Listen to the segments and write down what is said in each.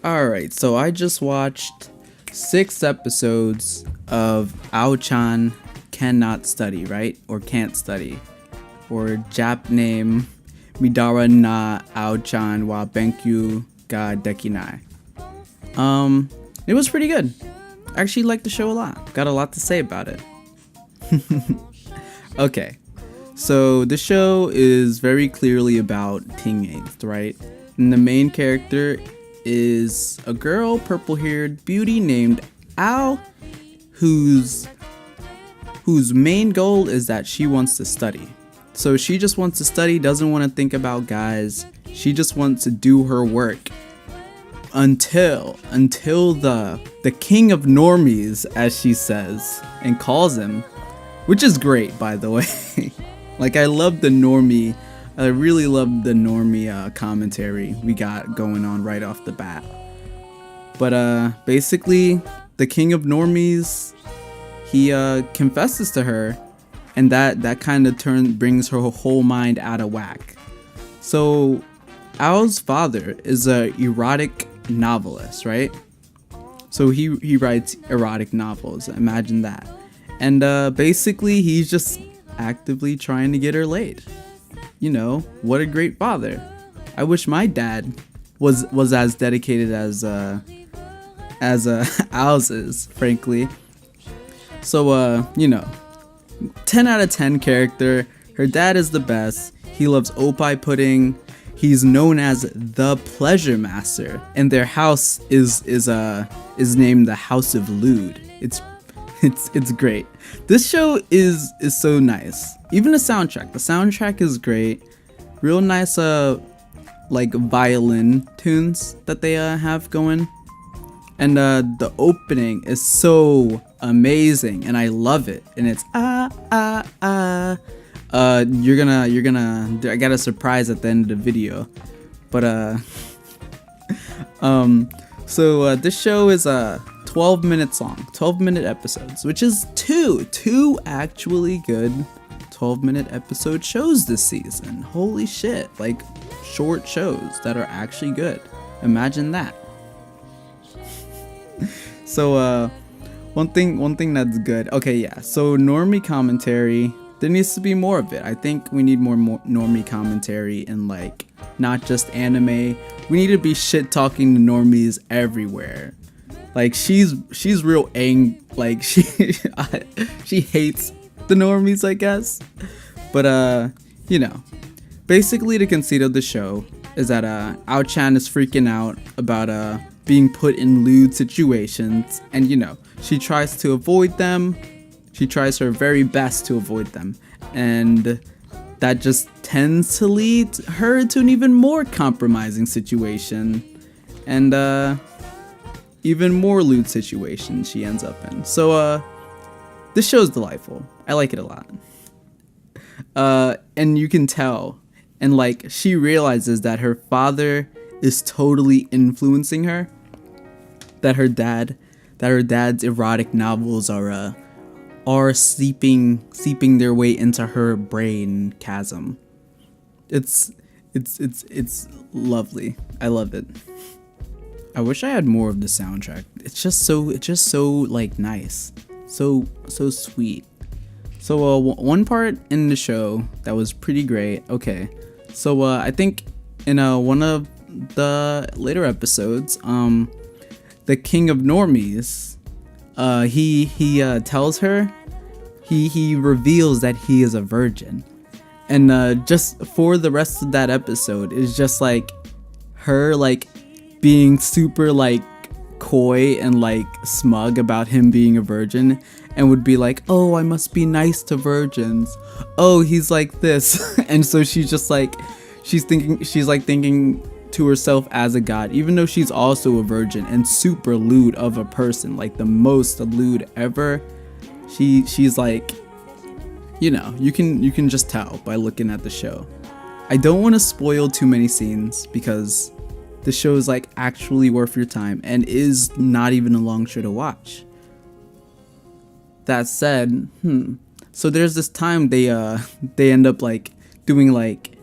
Alright, so I just watched 6 episodes of Ao-chan Cannot Study, right? Or Can't Study. Or Jap name Midara na Ao-chan wa Benkyou ga Dekinai. It was pretty good. I actually liked the show a lot. Got a lot to say about it. Okay, so the show is very clearly about teenage, right? And the main character is a girl, purple-haired beauty named Ao, whose main goal is that she wants to study. So she just wants to study, doesn't want to think about guys. She just wants to do her work until the king of normies, as she says and calls him, which is great, by the way. Like, I love the normie. I really love the normie commentary we got going on right off the bat. But basically, the king of normies, he confesses to her, and that kind of brings her whole mind out of whack. So Ao's father is a erotic novelist, right? So he writes erotic novels. Imagine that. And basically, he's just actively trying to get her laid. You know, what a great father. I wish my dad was as dedicated as Ao's is, frankly. So you know, 10 out of 10 character. Her dad is the best. He loves opie pudding. He's known as the Pleasure Master, and their house is named the House of Lewd. It's great. This show is so nice. Even the soundtrack is great. Real nice like violin tunes that they have going. And the opening is so amazing, and I love it. And it's you're gonna I got a surprise at the end of the video. But so this show is 12 minutes long, 12-minute episodes, which is two actually good 12-minute episode shows this season. Holy shit, like short shows that are actually good. Imagine that. So one thing that's good. Okay, yeah. So normie commentary, there needs to be more of it. I think we need more normie commentary in, like, not just anime. We need to be shit talking to normies everywhere. Like, she's real like she hates the normies, I guess. But you know, basically the conceit of the show is that Ao-chan is freaking out about being put in lewd situations, and you know, she tries to avoid them. She tries her very best to avoid them, and that just tends to lead her to an even more compromising situation, and even more lewd situation she ends up in. So this show's delightful. I like it a lot. And you can tell, and like, she realizes that her father is totally influencing her, that her dad's erotic novels are seeping their way into her brain chasm. It's lovely. I love it. I wish I had more of the soundtrack. It's just so like nice, so sweet. So one part in the show that was pretty great. Okay, so I think in one of the later episodes, the king of normies, he tells her, he reveals that he is a virgin, and just for the rest of that episode is just like her like being super like coy and like smug about him being a virgin, and would be like, oh, I must be nice to virgins. Oh, he's like this. And so she's just like, she's thinking to herself as a god, even though she's also a virgin and super lewd of a person, like the most lewd ever. She's like, you know, you can just tell by looking at the show. I don't want to spoil too many scenes because the show is like actually worth your time and is not even a long show to watch. That said, so there's this time they end up like doing like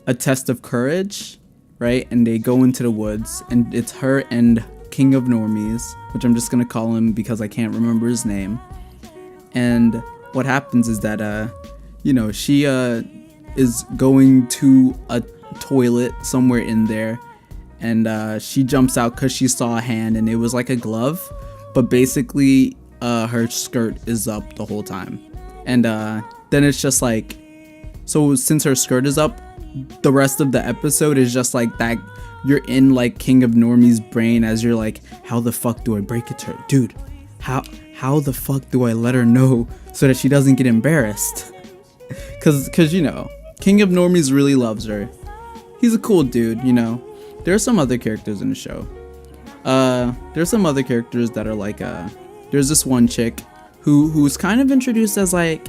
a test of courage, right? And they go into the woods, and it's her and King of Normies, which I'm just gonna call him because I can't remember his name. And what happens is that she is going to a toilet somewhere in there, and she jumps out because she saw a hand, and it was like a glove, but basically her skirt is up the whole time. And then it's just like, so since her skirt is up, the rest of the episode is just like that. You're in like King of Normie's brain as you're like, how the fuck do I break it to her? Dude, how the fuck do I let her know so that she doesn't get embarrassed? Cause King of Normies really loves her. He's a cool dude, There are some other characters in the show. There's some other characters that are like, there's this one chick who's kind of introduced as like,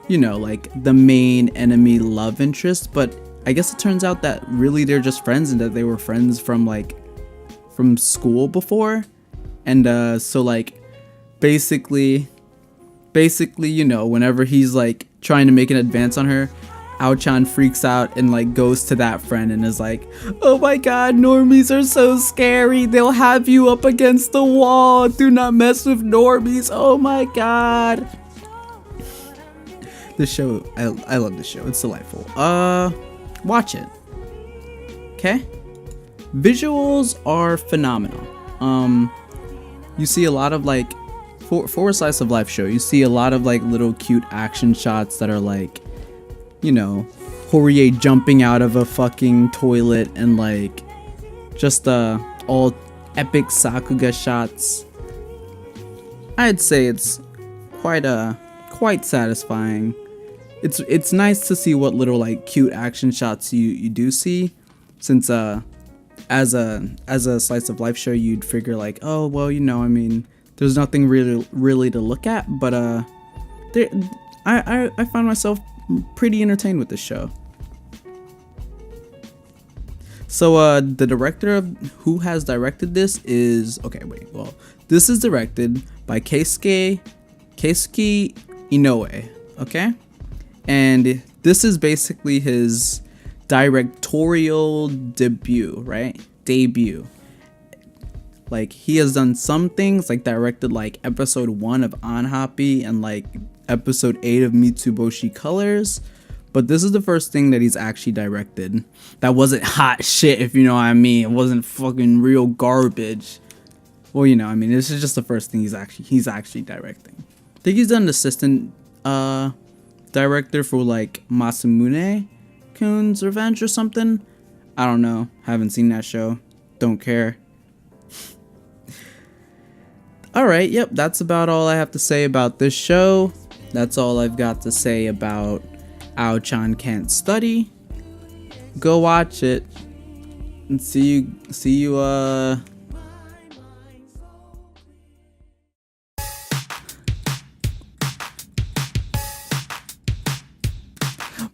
like the main enemy love interest, but I guess it turns out that really they're just friends, and that they were friends from school before. And so like basically whenever he's like trying to make an advance on her, Ao-chan freaks out and like goes to that friend and is like, oh my god, normies are so scary, they'll have you up against the wall, do not mess with normies, oh my god. The show, I love the show, it's delightful. Watch it, okay? Visuals are phenomenal. You see a lot of like, for a slice of life show, you see a lot of like little cute action shots that are like, Horie jumping out of a fucking toilet, and like just all epic Sakuga shots. I'd say it's quite satisfying. It's nice to see what little like cute action shots you do see, since as a slice of life show you'd figure like, oh well, there's nothing really to look at, but I find myself pretty entertained with this show. So the director of who has directed this is this is directed by Keisuke Inoue, okay? And this is basically his directorial debut. Like, he has done some things, like directed like episode 1 of Anhappy and like episode 8 of Mitsuboshi Colors, but this is the first thing that he's actually directed that wasn't hot shit, if you know what I mean. It wasn't fucking real garbage. Well, this is just the first thing he's actually directing. I think he's done an assistant director for like Masamune Kun's Revenge or something. I don't know. Haven't seen that show. Don't care. Alright, yep, that's about all I have to say about this show. That's all I've got to say about Ao-chan Can't Study. Go watch it. And see you,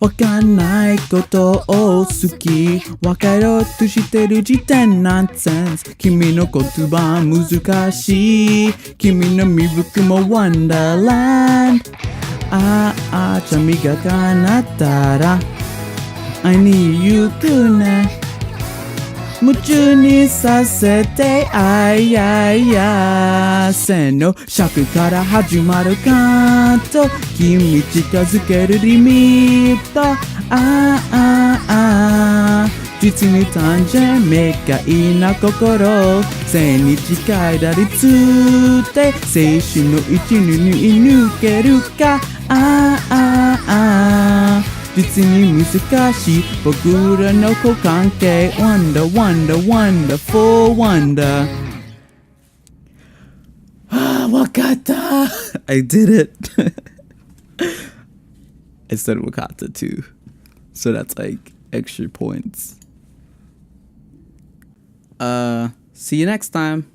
わかんないことを好き分かろうとしてる時点ナンセンス君の言葉難しい君の身服もワンダーランドじゃ磨かなったら会いに行くね夢中にさせてせの尺から始まるカット君近づけるリミット実に単純明快な心千日間打率で青春の一に抜けるか実に難しい僕らの関係 Wonder, wonder, wonderful, wonder わかった I did it I said Wakata too, so that's like extra points. See you next time.